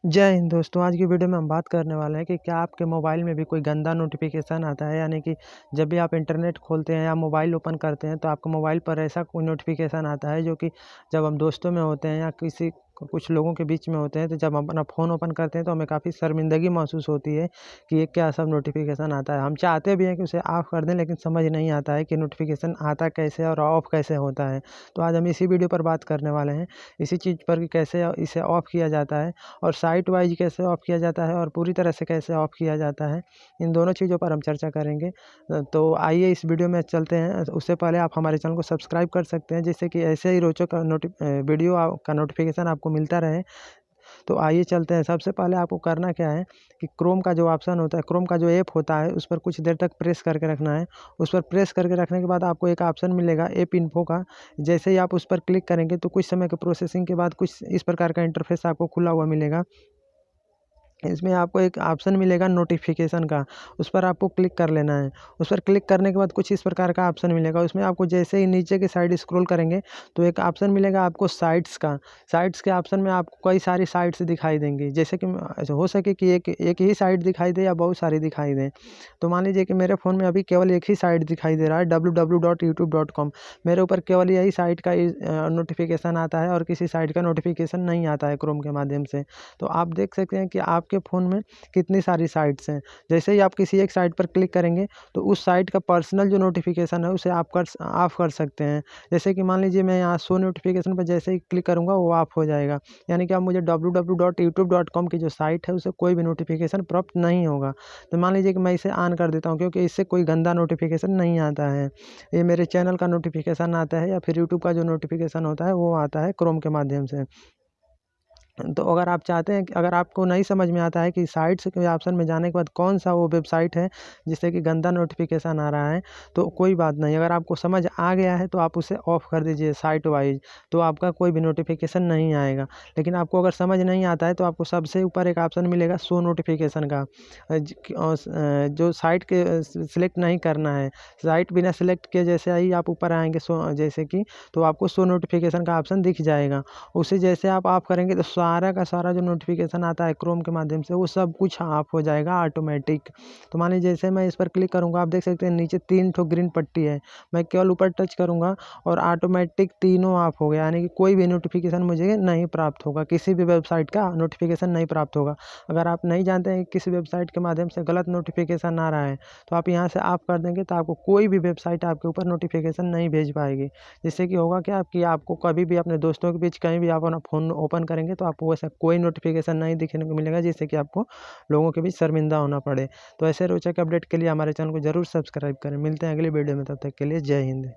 जय हिंद दोस्तों। आज की वीडियो में हम बात करने वाले हैं कि क्या आपके मोबाइल में भी कोई गंदा नोटिफिकेशन आता है, यानी कि जब भी आप इंटरनेट खोलते हैं या मोबाइल ओपन करते हैं तो आपके मोबाइल पर ऐसा कोई नोटिफिकेशन आता है जो कि जब हम दोस्तों में होते हैं या कुछ लोगों के बीच में होते हैं तो जब हम अपना फ़ोन ओपन करते हैं तो हमें काफ़ी शर्मिंदगी महसूस होती है कि ये क्या सब नोटिफिकेशन आता है। हम चाहते भी हैं कि उसे ऑफ़ कर दें, लेकिन समझ नहीं आता है कि नोटिफिकेशन आता कैसे और ऑफ़ कैसे होता है। तो आज हम इसी वीडियो पर बात करने वाले हैं, इसी चीज़ पर कि कैसे इसे ऑफ़ किया जाता है और साइट वाइज़ कैसे ऑफ़ किया जाता है और पूरी तरह से कैसे ऑफ़ किया जाता है। इन दोनों चीज़ों पर हम चर्चा करेंगे। तो आइए इस वीडियो में चलते हैं। उससे पहले आप हमारे चैनल को सब्सक्राइब कर सकते हैं, जिससे कि ऐसे ही रोचक वीडियो का नोटिफिकेशन आपको मिलता रहे। तो आइए चलते हैं। सबसे पहले आपको करना क्या है कि क्रोम का जो ऑप्शन होता है, क्रोम का जो ऐप होता है, उस पर कुछ देर तक प्रेस करके रखना है। उस पर प्रेस करके रखने के बाद आपको एक ऑप्शन मिलेगा ऐप इन्फो का। जैसे ही आप उस पर क्लिक करेंगे तो कुछ समय के प्रोसेसिंग के बाद कुछ इस प्रकार का इंटरफेस आपको खुला हुआ मिलेगा। इसमें आपको एक ऑप्शन मिलेगा नोटिफिकेशन का, उस पर आपको क्लिक कर लेना है। उस पर क्लिक करने के बाद कुछ इस प्रकार का ऑप्शन मिलेगा। उसमें आपको जैसे ही नीचे की साइड स्क्रॉल करेंगे तो एक ऑप्शन मिलेगा आपको साइट्स का। साइट्स के ऑप्शन में आपको कई सारी साइट्स दिखाई देंगी, जैसे कि हो सके कि एक एक ही साइट दिखाई दे या बहुत सारी दिखाई दें। तो मान लीजिए कि मेरे फ़ोन में अभी केवल एक ही साइट दिखाई दे रहा है, www.youtube.com। मेरे ऊपर केवल यही साइट का नोटिफिकेशन आता है और किसी साइट का नोटिफिकेशन नहीं आता है क्रोम के माध्यम से। तो आप देख सकते हैं कि आपके फ़ोन में कितनी सारी साइट्स हैं। जैसे ही आप किसी एक साइट पर क्लिक करेंगे तो उस साइट का पर्सनल जो नोटिफिकेशन है उसे आप ऑफ़ कर सकते हैं। जैसे कि मान लीजिए मैं यहाँ शो नोटिफिकेशन पर जैसे ही क्लिक करूँगा वो ऑफ़ हो जाएगा। यानी कि अब मुझे www.youtube.com की जो साइट है उसे कोई भी नोटिफिकेशन प्राप्त नहीं होगा। तो मान लीजिए कि मैं इसे ऑन कर देता हूँ, क्योंकि इससे कोई गंदा नोटिफिकेशन नहीं आता है। ये मेरे चैनल का नोटिफिकेशन आता है या फिर यूट्यूब का जो नोटिफिकेशन होता है वो आता है क्रोम के माध्यम से। तो अगर आप चाहते हैं कि अगर आपको नहीं समझ में आता है कि साइट्स के ऑप्शन में जाने के बाद कौन-सा वो वेबसाइट है जिससे कि गंदा नोटिफिकेशन आ रहा है, तो कोई बात नहीं। अगर आपको समझ आ गया है तो आप उसे ऑफ़ कर दीजिए साइट वाइज़, तो आपका कोई भी नोटिफिकेशन नहीं आएगा। लेकिन आपको अगर समझ नहीं आता है तो आपको सबसे ऊपर एक ऑप्शन मिलेगा शो नोटिफिकेशन का। जो साइट के सिलेक्ट नहीं करना है। साइट बिना सिलेक्ट किए जैसे ही आप ऊपर आएँगे जैसे कि, तो आपको शो नोटिफिकेशन का ऑप्शन दिख जाएगा। उसे जैसे आप ऑफ़ करेंगे तो सारा का सारा जो नोटिफिकेशन आता है क्रोम के माध्यम से वो सब कुछ ऑफ हो जाएगा ऑटोमेटिक। तो मान लीजिए जैसे मैं इस पर क्लिक करूँगा, आप देख सकते हैं नीचे 3 ठो ग्रीन पट्टी है। मैं केवल ऊपर टच करूँगा और ऑटोमेटिक तीनों ऑफ हो गया, यानी कि कोई भी नोटिफिकेशन मुझे नहीं प्राप्त होगा, किसी भी वेबसाइट का नोटिफिकेशन नहीं प्राप्त होगा। अगर आप नहीं जानते हैं कि किस वेबसाइट के माध्यम से गलत नोटिफिकेशन आ रहा है, तो आप यहाँ से ऑफ कर देंगे तो आपको कोई भी वेबसाइट आपके ऊपर नोटिफिकेशन नहीं भेज पाएगी। जिससे कि होगा क्या कि आपको कभी भी अपने दोस्तों के बीच कहीं भी आप अपना फ़ोन ओपन करेंगे तो आपको वैसा कोई नोटिफिकेशन नहीं दिखने को मिलेगा, जिससे कि आपको लोगों के बीच शर्मिंदा होना पड़े। तो ऐसे रोचक अपडेट के लिए हमारे चैनल को ज़रूर सब्सक्राइब करें। मिलते हैं अगली वीडियो में, तब तक के लिए जय हिंद।